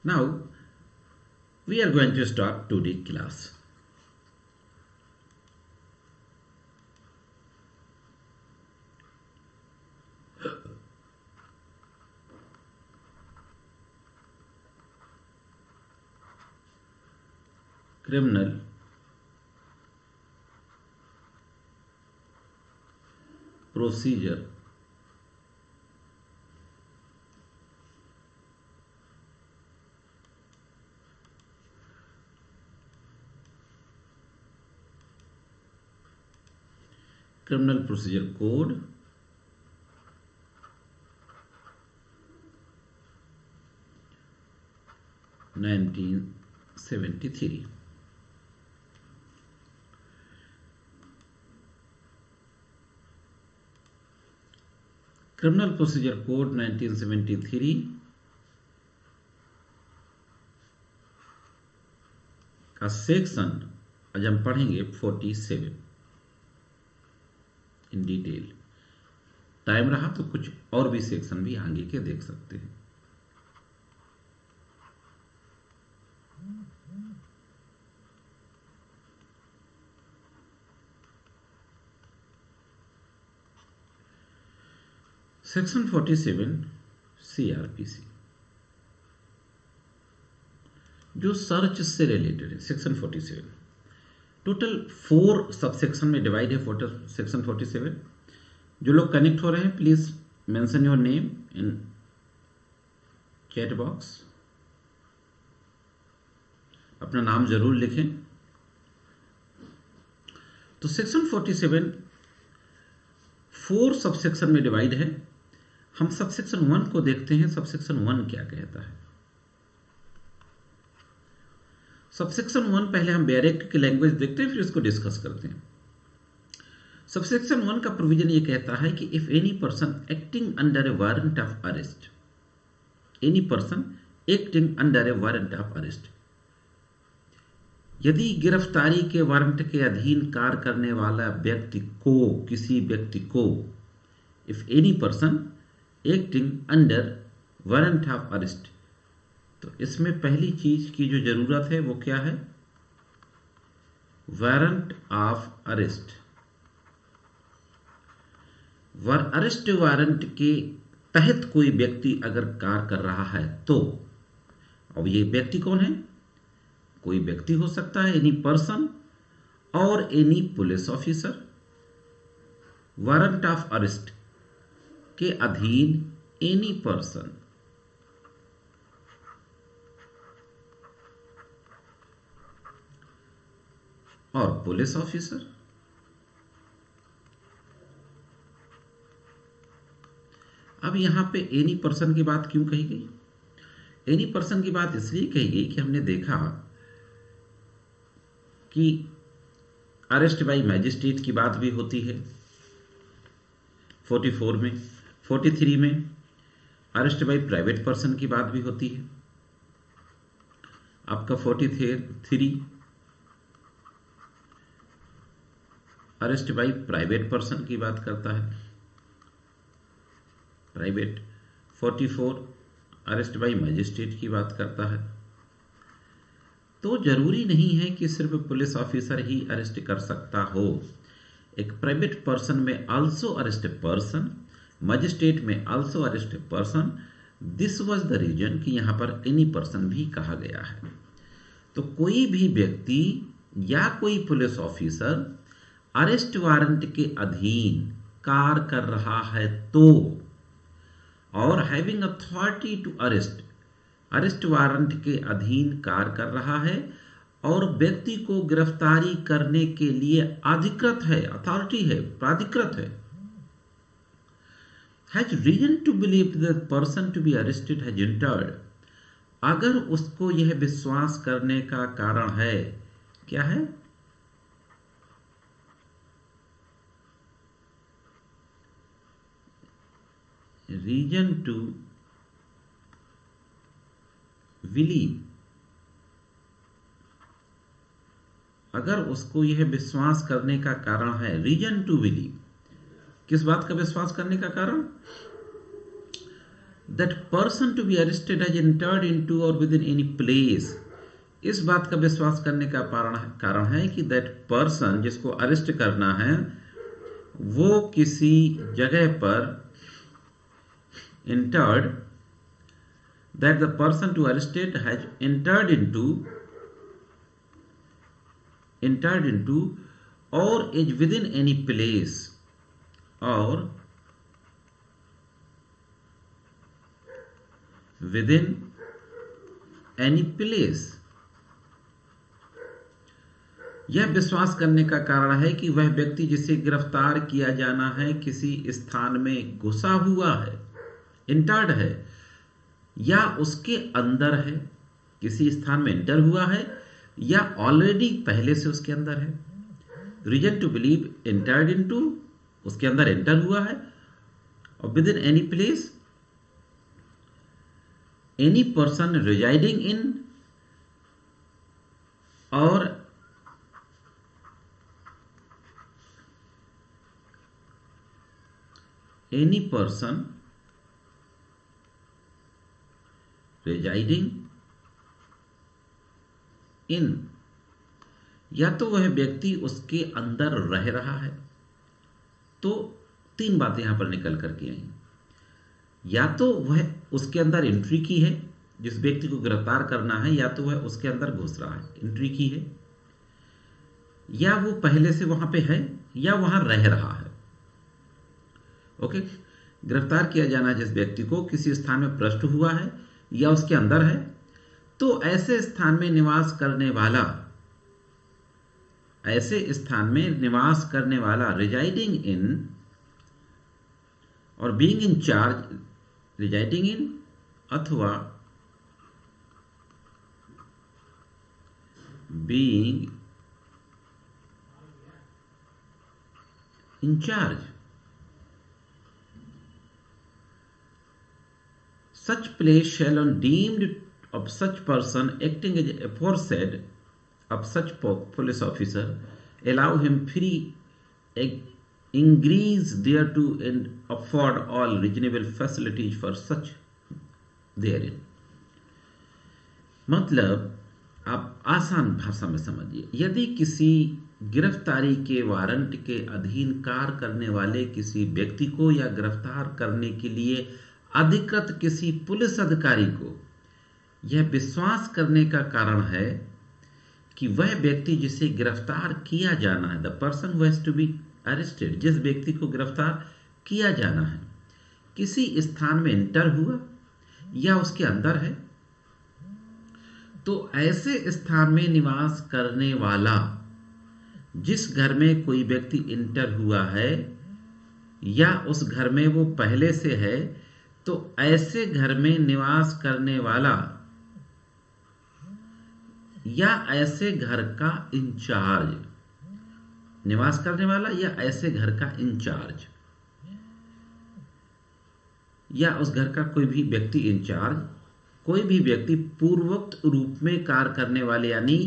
Now we are going to start today class. Criminal procedure Criminal Procedure Code 1973. Criminal Procedure Code 1973 का section आज हम पढ़ेंगे 47 in detail. Time रहा तो कुछ और भी सेक्शन भी आगे के देख सकते हैं। सेक्शन 47 सीआरपीसी जो सर्च से रिलेटेड है। सेक्शन 47 टोटल 4 सबसेक्शन में डिवाइड है। सेक्शन 47 जो लोग कनेक्ट हो रहे हैं please mention your name in chat box. अपना नाम जरूर लिखें। तो सेक्शन 47 4 सबसेक्शन में डिवाइड है। हम सबसेक्शन 1 को देखते हैं। सबसेक्शन 1 क्या कहता है? सबसेक्शन 1 पहले हम बैरेक्ट की लैंग्वेज देखते हैं, फिर इसको डिस्कस करते हैं। सबसेक्शन 1 का प्रोविजन ये कहता है कि if any person acting under A warrant of arrest, any person acting under A warrant of arrest, यदि गिरफ्तारी के वारंट के अधीन कार्य करने वाला व्यक्ति को, किसी व्यक्ति को, if any person acting under warrant of arrest, तो इसमें पहली चीज की जो जरूरत है वो क्या है? Warrant of arrest. Arrest warrant के तहत कोई व्यक्ति अगर कार्य कर रहा है तो, अब ये व्यक्ति कौन है? कोई व्यक्ति हो सकता है, एनी पर्सन और any police officer. Warrant of arrest के अधीन any person or police officer. अब यहां पे एनी पर्सन की बात क्यों कही गई? एनी पर्सन की बात इसलिए कही गई कि हमने देखा कि अरेस्ट बाय मैजिस्ट्रेट की बात भी होती है 44 में। 43 में अरेस्ट बाय प्राइवेट पर्सन की बात भी होती है। आपका 43 अरेस्ट बाय प्राइवेट पर्सन की बात करता है, प्राइवेट। 44 अरेस्ट बाय मैजिस्ट्रेट की बात करता है। तो जरूरी नहीं है कि सिर्फ पुलिस ऑफिसर ही अरेस्ट कर सकता हो। एक private person may also arrest person, magistrate may also arrest person. This was the reason कि यहां पर एनी पर्सन भी कहा गया है। तो कोई भी व्यक्ति या कोई पुलिस ऑफिसर अरेस्ट वारंट के अधीन कार्य कर रहा है तो, और having authority to arrest, arrest warrant के अधीन कार्य कर रहा है और व्यक्ति को गिरफ्तारी करने के लिए अधिकृत है, अथॉरिटी है, प्राधिकृत है, has reason to believe the person to be arrested has entered, अगर उसको यह विश्वास करने का कारण है, क्या है? रीजन टू बिलीव, अगर उसको यह विश्वास करने का कारण है, रीजन टू बिलीव, किस बात का विश्वास करने का कारण? That person to be arrested has entered into or within any place, इस बात का विश्वास करने का कारण है कि दैट पर्सन जिसको अरेस्ट करना है वो किसी जगह पर entered, that the person to arrested has entered into or is within any place or within any place। यह विश्वास करने का कारण है कि वह व्यक्ति जिसे गिरफ्तार किया जाना है किसी स्थान में घुसा हुआ है, इंटर्ड है, या उसके अंदर है, किसी स्थान में इंटर हुआ है या ऑलरेडी पहले से उसके अंदर है। Reason to believe entered into, उसके अंदर एंटर हुआ है, or within any place, any person residing in, or any person residing इन, या तो वह व्यक्ति उसके अंदर रह रहा है। तो तीन बातें यहां पर निकल करके आई, या तो वह उसके अंदर एंट्री की है, जिस व्यक्ति को गिरफ्तार करना है, या तो वह उसके अंदर घुस रहा है, एंट्री की है, या वो पहले से वहां पे है, या वहां रह रहा है। ओके, गिरफ्तार किया जाना जिस व्यक्ति को किसी स्थान में प्रविष्ट हुआ है या उसके अंदर है, तो ऐसे स्थान में निवास करने वाला residing in or being in charge, residing in अथवा being in charge, such place shall on deemed of such person acting as aforesaid of such police officer allow him free ingress thereto and afford all reasonable facilities for such therein। मतलब आप आसान भाषा में समझिए, यदि किसी गिरफ्तारी के वारंट के अधीन कार्य करने वाले किसी व्यक्ति को या गिरफ्तार करने के लिए अधिकृत किसी पुलिस अधिकारी को यह विश्वास करने का कारण है कि वह व्यक्ति जिसे गिरफ्तार किया जाना है, the person who has to be arrested, जिस व्यक्ति को गिरफ्तार किया जाना है, किसी स्थान में इंटर हुआ या उसके अंदर है, तो ऐसे स्थान में निवास करने वाला, जिस घर में कोई व्यक्ति इंटर हुआ है या उस घर में वो पहले से है, तो ऐसे घर में निवास करने वाला या ऐसे घर का इंचार्ज, निवास करने वाला या ऐसे घर का इंचार्ज, या उस घर का कोई भी व्यक्ति इंचार्ज, कोई भी व्यक्ति पूर्वोक्त रूप में कार्य करने वाले यानी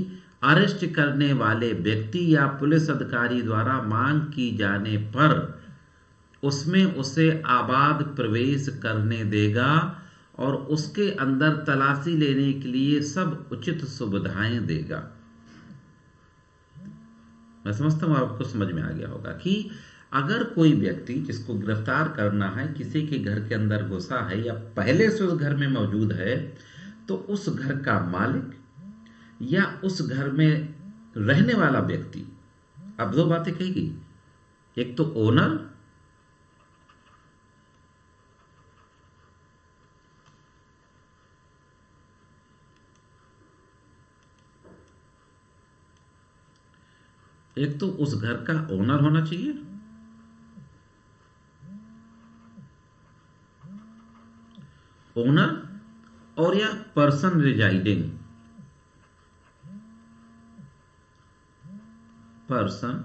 अरेस्ट करने वाले व्यक्ति या पुलिस अधिकारी द्वारा मांग की जाने पर उसमें उसे आबाद प्रवेश करने देगा और उसके अंदर तलाशी लेने के लिए सब उचित सुविधाएं देगा। मैं समझता हूं आपको समझ में आ गया होगा कि अगर कोई व्यक्ति जिसको गिरफ्तार करना है किसी के घर के अंदर घुसा है या पहले से उस घर में मौजूद है, तो उस घर का मालिक या उस घर में रहने वाला व्यक्ति, अब दो बातें कही गई, एक तो ओनर, एक तो उस घर का ओनर होना चाहिए, ओनर, और या पर्सन रिजाइडिंग, पर्सन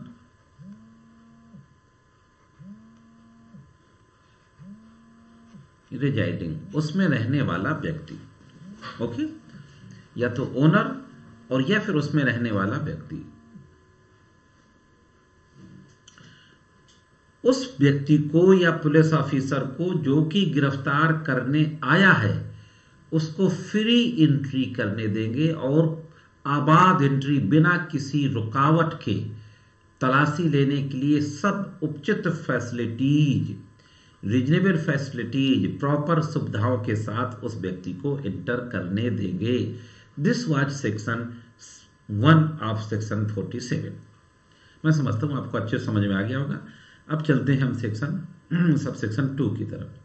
रिजाइडिंग, उसमें रहने वाला व्यक्ति। ओके, या तो ओनर और या फिर उसमें रहने वाला व्यक्ति। उस व्यक्ति को या पुलिस ऑफिसर को जो कि गिरफ्तार करने आया है उसको फ्री एंट्री करने देंगे और आबाद एंट्री बिना किसी रुकावट के तलाशी लेने के लिए सब उपचित फैसिलिटीज, रीजनेबल फैसिलिटीज, प्रॉपर सुविधाओं के साथ उस व्यक्ति को एंटर करने देंगे। This was section 1 of section 47। मैं समझता हूं आपको अच्छे समझ में आ गया होगा। अब चलते हैं हम सब सेक्शन 2 की तरफ।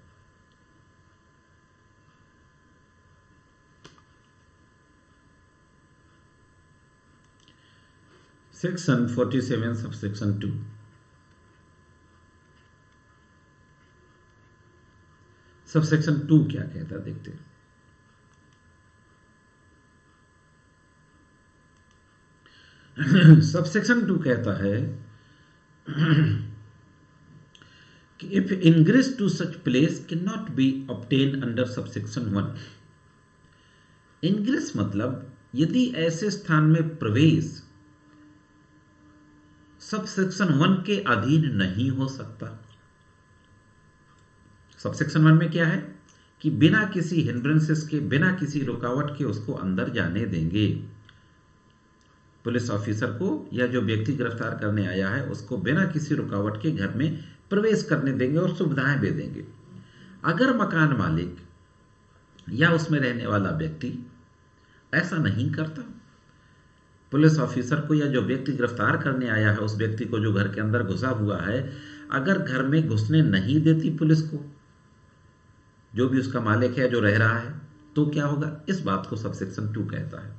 Section 47 sub section 2। Sub section 2 क्या कहता है देखते हैं। सब सेक्शन 2 कहता है कि if ingress to such place cannot be obtained under subsection 1। ingress मतलब यदि ऐसे स्थान में प्रवेश सबसेक्शन 1 के अधीन नहीं हो सकता। सबसेक्शन 1 में क्या है कि बिना किसी हिंड्रेंसेस के, बिना किसी रुकावट के उसको अंदर जाने देंगे। पुलिस ऑफिसर को या जो व्यक्ति गिरफ्तार करने आया है उसको बिना किसी रुकावट के घर में प्रवेश करने देंगे और सुविधाएं भी देंगे। अगर मकान मालिक या उसमें रहने वाला व्यक्ति ऐसा नहीं करता, पुलिस ऑफिसर को या जो व्यक्ति गिरफ्तार करने आया है उस व्यक्ति को जो घर के अंदर घुसा हुआ है, अगर घर में घुसने नहीं देती पुलिस को, जो भी उसका मालिक है जो रह रहा है, तो क्या होगा? इस बात को सबसेक्शन 2 कहता है।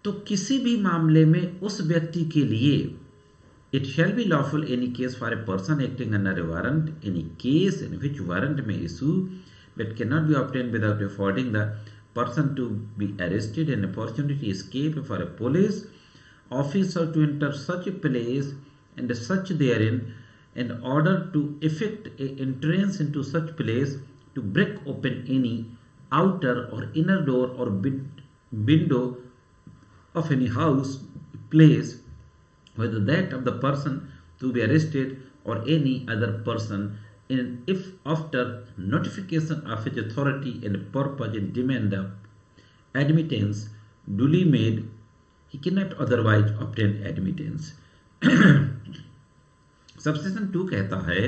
तो किसी भी मामले में उस व्यक्ति के लिए it shall be lawful any case for a person acting under a warrant, any case in which warrant may issue but cannot be obtained without affording the person to be arrested an opportunity escape for a police officer to enter such a place and such therein in order to effect a entrance into such place, to break open any outer or inner door or window of any house, place, whether that of the person to be arrested or any other person, and if after notification of his authority and purpose and demand of admittance duly made, he cannot otherwise obtain admittance। Subsection 2 कहता है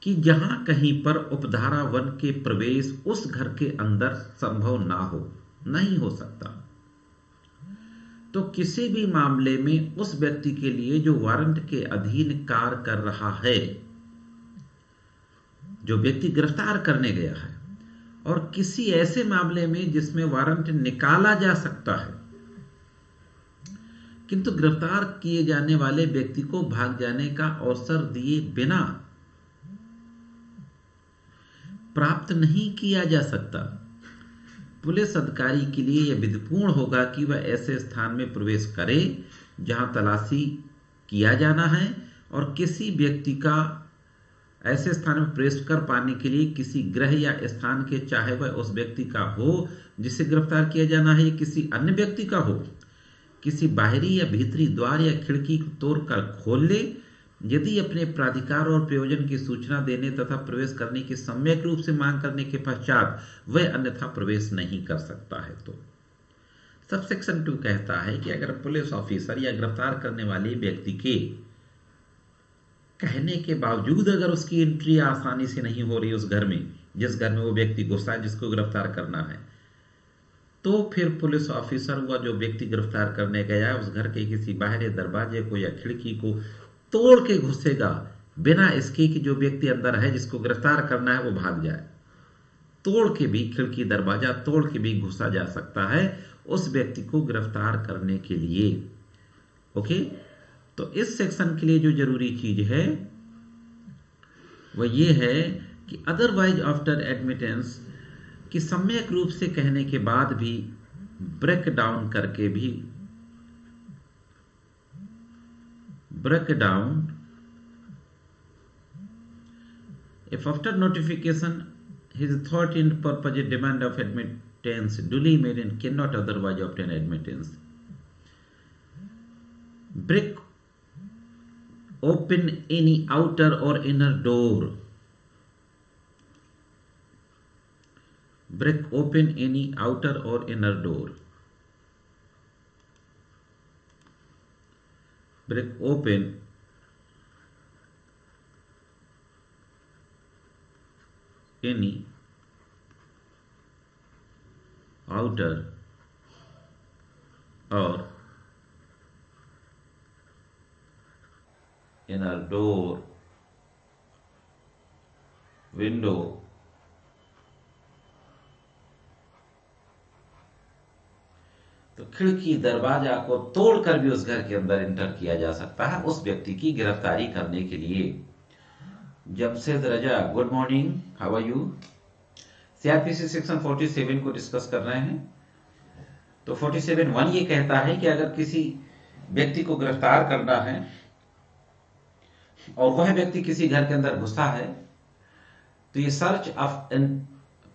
कि जहां कहीं पर उपधारा 1 के प्रवेश उस घर के अंदर संभव ना हो, नहीं हो सकता, तो किसी भी मामले में उस व्यक्ति के लिए जो वारंट के अधीन कार्य कर रहा है, जो व्यक्ति गिरफ्तार करने गया है, और किसी ऐसे मामले में जिसमें वारंट निकाला जा सकता है किंतु गिरफ्तार किए जाने वाले व्यक्ति को भाग जाने का अवसर दिए बिना प्राप्त नहीं किया जा सकता, पुलिस अधिकारी के लिए यह विधिपूर्ण होगा कि वह ऐसे स्थान में प्रवेश करे जहां तलाशी किया जाना है, और किसी व्यक्ति का ऐसे स्थान में प्रवेश कर पाने के लिए किसी गृह या स्थान के, चाहे वह उस व्यक्ति का हो जिसे गिरफ्तार किया जाना है या किसी अन्य व्यक्ति का हो, किसी बाहरी या भीतरी द्वार या खिड़की को तोड़कर खोल ले, यदि अपने प्राधिकार और प्रयोजन की सूचना देने तथा प्रवेश करने की सम्यक रूप से मांग करने के पश्चात वह अन्यथा प्रवेश नहीं कर सकता है। तो सबसेक्शन 2 कहता है कि अगर पुलिस ऑफिसर या गिरफ्तार करने वाले व्यक्ति के कहने के बावजूद अगर उसकी एंट्री आसानी से नहीं हो रही उस घर में, जिस घर में वो व्यक्ति घुसा है जिसको गिरफ्तार करना है, तो फिर पुलिस ऑफिसर हुआ जो व्यक्ति गिरफ्तार करने गया है उस घर के किसी बाहरी दरवाजे को या खिड़की को तोड़ के घुसेगा बिना इसके कि जो व्यक्ति अंदर है जिसको गिरफ्तार करना है वो भाग जाए। तोड़ के भी, खिड़की दरवाजा तोड़ के भी घुसा जा सकता है उस व्यक्ति को गिरफ्तार करने के लिए। ओके, तो इस सेक्शन के लिए जो जरूरी चीज है वह ये है कि अदरवाइज आफ्टर एडमिटेंस, कि सम्यक रूप से कहने के बाद भी, ब्रेक डाउन करके भी, break down if after notification his authority and purpose demand of admittance duly made and cannot otherwise obtain admittance, break open any outer or inner door. Break open any outer or inner door. Break open any outer or inner door, window, तो खिड़की दरवाजा को तोड़कर भी उस घर के अंदर एंटर किया जा सकता है उस व्यक्ति की गिरफ्तारी करने के लिए। Jamshed Raza, good morning, how are you? CrPC section 47 को डिस्कस कर रहे हैं। तो 47(1) ये कहता है कि अगर किसी व्यक्ति को गिरफ्तार करना है और वह व्यक्ति किसी घर के अंदर घुसा है तो ये search of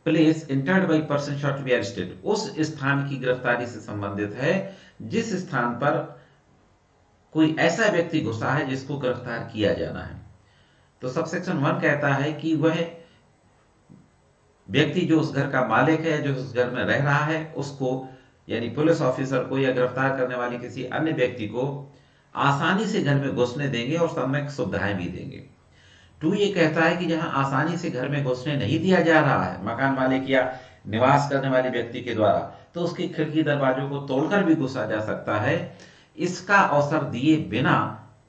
place entered by person sought to be arrested, उस स्थान की गिरफ्तारी से संबंधित है जिस स्थान पर कोई ऐसा व्यक्ति घुसा है जिसको गिरफ्तार किया जाना है। तो सबसेक्शन 1 कहता है कि वह व्यक्ति जो उस घर का मालिक है, जो उस घर में रह रहा है, उसको यानी पुलिस ऑफिसर को या गिरफ्तार करने वाले किसी अन्य व्यक्ति को आसानी से घर में घुसने देंगे और सम्यक सुविधाएं भी देंगे। 2 ये कहता है कि जहां आसानी से घर में घुसने नहीं दिया जा रहा है मकान मालिक या निवास करने वाले व्यक्ति के द्वारा, तो उसकी खिड़की दरवाजों को तोड़कर भी घुसा जा सकता है, इसका अवसर दिए बिना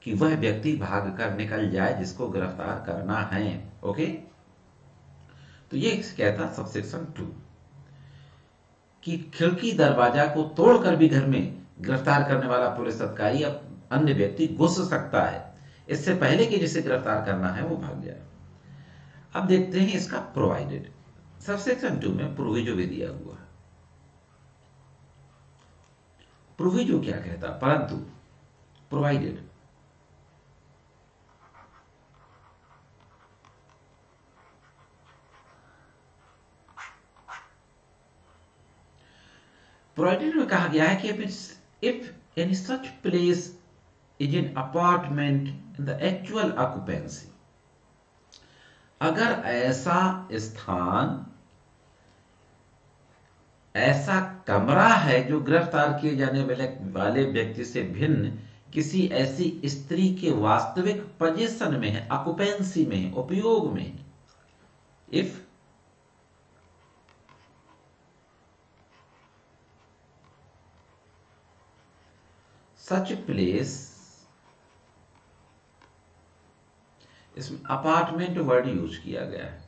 कि वह व्यक्ति भाग कर निकल जाए जिसको गिरफ्तार करना है। ओके, तो ये कहता सबसेक्शन 2 कि खिड़की दरवाजा को तोड़कर भी घर में गिरफ्तार करने वाला पुलिस अधिकारी या अन्य व्यक्ति घुस सकता है इससे पहले कि जिसे गिरफ्तार करना है वो भाग जाए। अब देखते हैं इसका प्रोवाइडेड। सबसेक्शन 2 में प्रोविजो भी दिया हुआ है। प्रोविजो क्या कहता, परंतु प्रोवाइडेड प्रोवाइडेड में कहा गया है कि if any such place is in apartment in the actual occupancy, अगर ऐसा स्थान, ऐसा कमरा है जो गिरफ्तार किए जाने वाले व्यक्ति से भिन्न किसी ऐसी स्त्री के वास्तविक पोजीशन में है, ऑक्यूपेंसी में है, उपयोग में है। इफ सच प्लेस, इसमें अपार्टमेंट वर्ड यूज किया गया है।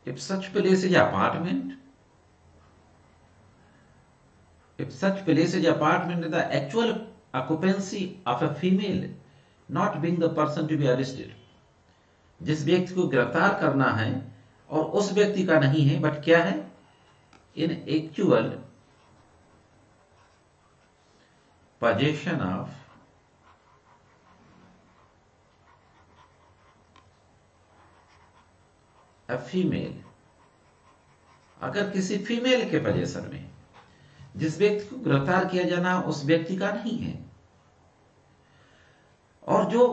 If such place is apartment, if such place is apartment the actual occupancy of a female not being the person to be arrested, जिस व्यक्ति को गिरफ्तार करना है और उस व्यक्ति का नहीं है बट क्या है, इन actual possession of a female, अगर किसी फीमेल के पोजीशन में, जिस व्यक्ति को गिरफ्तार किया जाना उस व्यक्ति का नहीं है और जो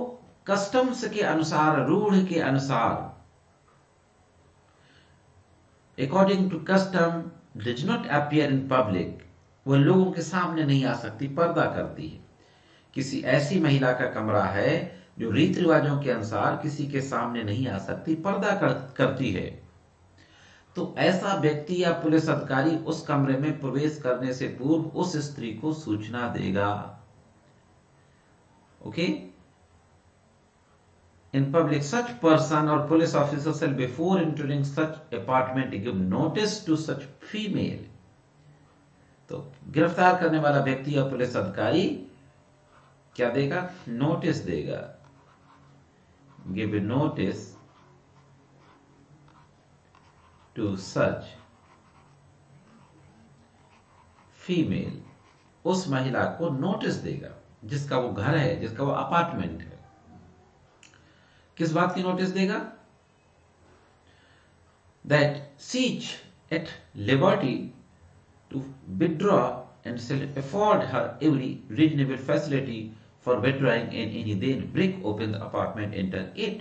कस्टम्स के अनुसार, रूढ़ के अनुसार, according to custom does not appear in public, वह लोगों के सामने नहीं आ सकती, पर्दा करती है। किसी ऐसी महिला का कमरा है जो रीति रिवाजों के अनुसार किसी के सामने नहीं आ सकती, पर्दा करती है, तो ऐसा व्यक्ति या पुलिस अधिकारी उस कमरे में प्रवेश करने से पूर्व उस स्त्री को सूचना देगा। Okay, in public such person or police officer shall before entering such apartment give notice to such female, तो गिरफ्तार करने वाला व्यक्ति या पुलिस अधिकारी क्या देगा, नोटिस देगा, give notice to such female, उस महिला को नोटिस देगा जिसका वो घर है, जिसका वो अपार्टमेंट है। किस बात की नोटिस देगा, that she is at liberty to withdraw and shall afford her every reasonable facility for withdrawing any then break open the apartment, enter it.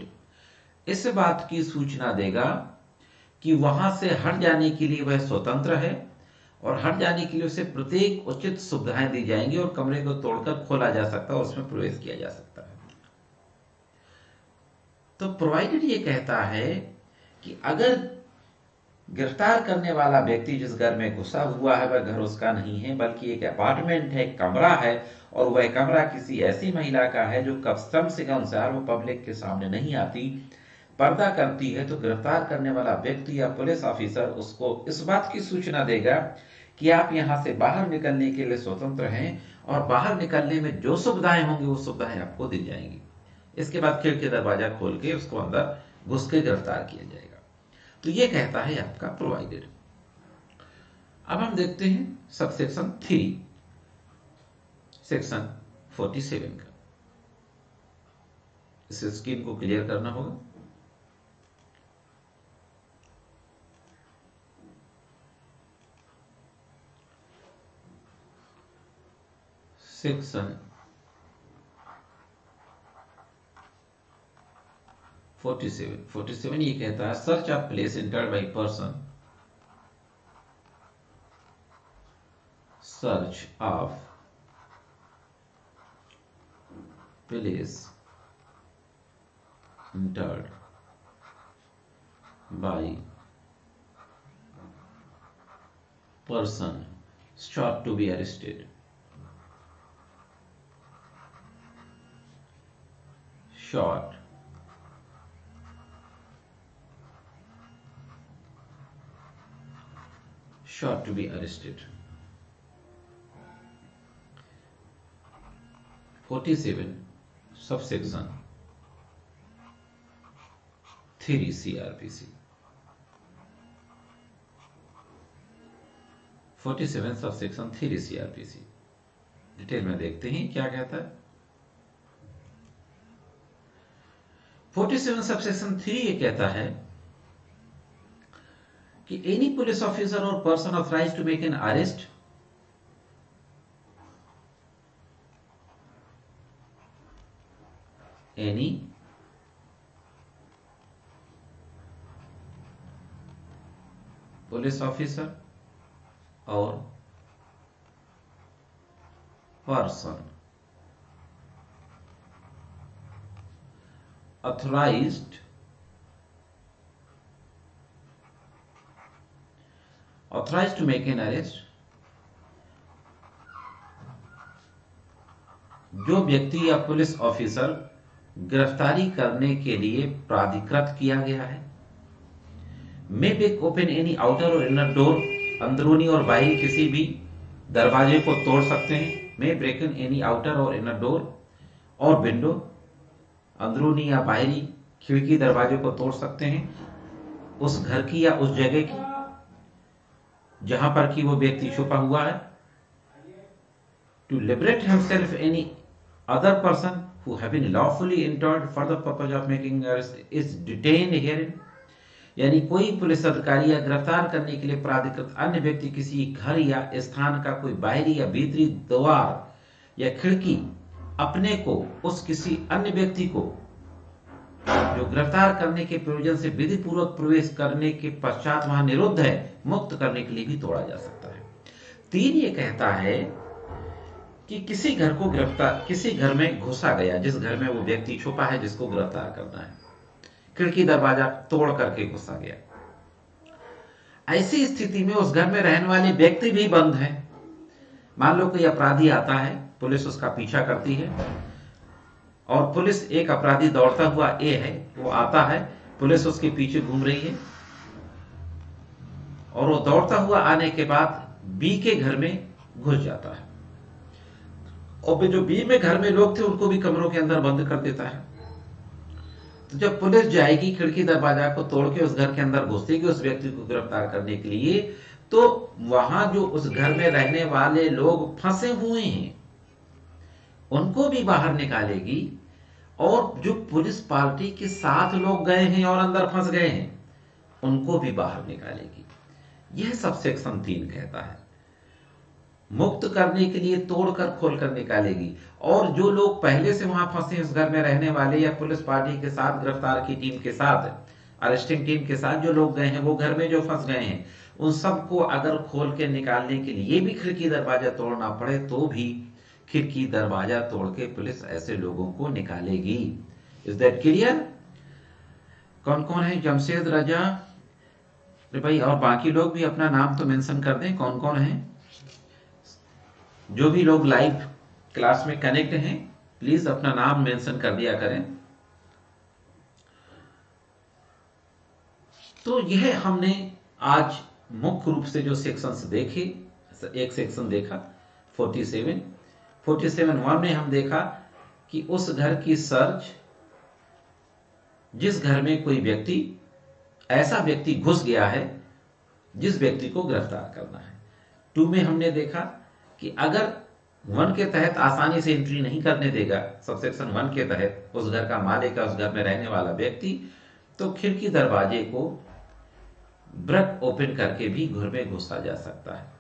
इस बात की सूचना देगा कि वहां से हट जाने के लिए वह स्वतंत्र है और हट जाने के लिए उसे प्रत्येक उचित सुविधाएं दी जाएंगी और कमरे को तोड़कर खोला जा सकता है और उसमें प्रवेश किया जा सकता है। तो प्रोवाइडेड ये कहता है कि अगर गिरफ्तार करने वाला व्यक्ति जिस घर में घुसा हुआ है वह घर उसका नहीं है बल्कि एक अपार्टमेंट है, कमरा है, और वह कमरा किसी ऐसी महिला का है जो कस्टम्स के अनुसार वो पब्लिक के सामने नहीं आती, पर्दा करती है, तो गिरफ्तार करने वाला व्यक्ति या पुलिस ऑफिसर उसको इस बात की सूचना देगा कि आप यहां से बाहर निकलने के लिए स्वतंत्र हैं और बाहर निकलने में जो सुविधाएं होंगी वो सुविधाएं आपको दी जाएंगी। इसके बाद खिड़की दरवाजा खोल के उसको अंदर घुस के गिरफ्तार किया जाएगा। तो ये कहता है आपका प्रोवाइडेड। अब हम देखते हैं सबसेक्शन 3 सेक्शन 47 का। इस स्क्रीन को क्लियर करना होगा। सेक्शन 47 ये कहता है search of place entered by person, search of place entered by person sought to be arrested sought to be arrested। 47 subsection 3 CRPC। 47 subsection 3 CRPC detail में देखते हैं क्या कहता है। 47 सबसेक्शन 3 ये कहता है कि any police officer or person authorised to make an arrest any police officer or person authorised to make an arrest, जो व्यक्ति या पुलिस ऑफिसर गिरफ्तारी करने के लिए प्राधिकृत किया गया है, may break open any outer और इनर डोर, अंदरूनी और बाहरी किसी भी दरवाजे को तोड़ सकते हैं। May break in any outer और इनर डोर और विंडो, अंदरूनी या बाहरी खिड़की दरवाजे को तोड़ सकते हैं उस घर की या उस जगह की जहां पर कि वो व्यक्ति छुपा हुआ है। To liberate himself any other person who have been lawfully entered for the purpose of making arrest is detained herein, यानी कोई पुलिस अधिकारी या गिरफ्तार करने के लिए प्राधिकृत अन्य व्यक्ति किसी घर या स्थान का कोई बाहरी या भीतरी द्वार या खिड़की अपने को उस किसी अन्य व्यक्ति को जो गिरफ्तार करने के प्रयोजन से विधि पूर्वक प्रवेश करने के पश्चात वहां निरुद्ध है मुक्त करने के लिए भी तोड़ा जा सकता है। 3 ये कहता है कि किसी घर में घुसा गया, जिस घर में वो व्यक्ति छुपा है जिसको गिरफ्तार करना है, खिड़की दरवाजा तोड़ करके घुसा गया, ऐसी स्थिति में उस घर में रहने वाले व्यक्ति भी बंद है। मान लो कोई अपराधी आता है, पुलिस उसका पीछा करती है और पुलिस एक अपराधी दौड़ता हुआ ए है, वो आता है, पुलिस उसके पीछे घूम रही है और वो दौड़ता हुआ आने के बाद बी के घर में घुस जाता है और जो बी में घर में लोग थे उनको भी कमरों के अंदर बंद कर देता है। तो जब पुलिस जाएगी खिड़की दरवाजा को तोड़ के उस घर के अंदर घुसेगी उस व्यक्ति को गिरफ्तार करने के लिए, तो वहां जो उस घर में रहने वाले लोग फंसे हुए हैं उनको भी बाहर निकालेगी और जो पुलिस पार्टी के साथ लोग गए हैं और अंदर फंस गए हैं उनको भी बाहर निकालेगी। यह सबसेक्शन 3 कहता है। मुक्त करने के लिए तोड़कर खोलकर निकालेगी। और जो लोग पहले से वहां फंसे उस घर में रहने वाले या पुलिस पार्टी के साथ, गिरफ्तार की टीम के साथ, अरेस्टिंग टीम के साथ जो लोग गए हैं, वो घर में जो फंस गए हैं, उन सबको अगर खोल के निकालने के लिए भी खिड़की दरवाजा तोड़ना पड़े तो भी खिड़की दरवाजा तोड़ के पुलिस ऐसे लोगों को निकालेगी। Is that clear? कौन कौन है? जमशेद रजा, अरे भाई, और बाकी लोग भी अपना नाम तो मेंशन कर दें, कौन कौन है। जो भी लोग लाइव क्लास में कनेक्ट हैं, प्लीज अपना नाम मेंशन कर दिया करें। तो यह हमने आज मुख्य रूप से जो सेक्शंस देखे, एक सेक्शन देखा 47 में हम देखा कि उस घर की सर्च, जिस घर में कोई व्यक्ति, ऐसा व्यक्ति घुस गया है जिस व्यक्ति को गिरफ्तार करना है। 2 में हमने देखा कि अगर 1 के तहत आसानी से एंट्री नहीं करने देगा, सबसेक्शन 1 के तहत, उस घर का मालिक है, उस घर में रहने वाला व्यक्ति, तो खिड़की दरवाजे को ब्रेक ओपन करके भी घर में घुसा जा सकता है।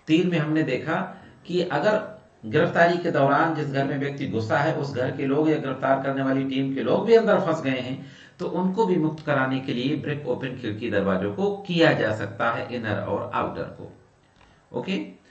3 में हमने देखा कि अगर गिरफ्तारी के दौरान जिस घर में व्यक्ति घुसा है, उस घर के लोग या गिरफ्तार करने वाली टीम के लोग भी अंदर फंस गए हैं, तो उनको भी मुक्त कराने के लिए ब्रेक ओपन खिड़की दरवाजों को किया जा सकता है, इनर और आउटर को। ओके।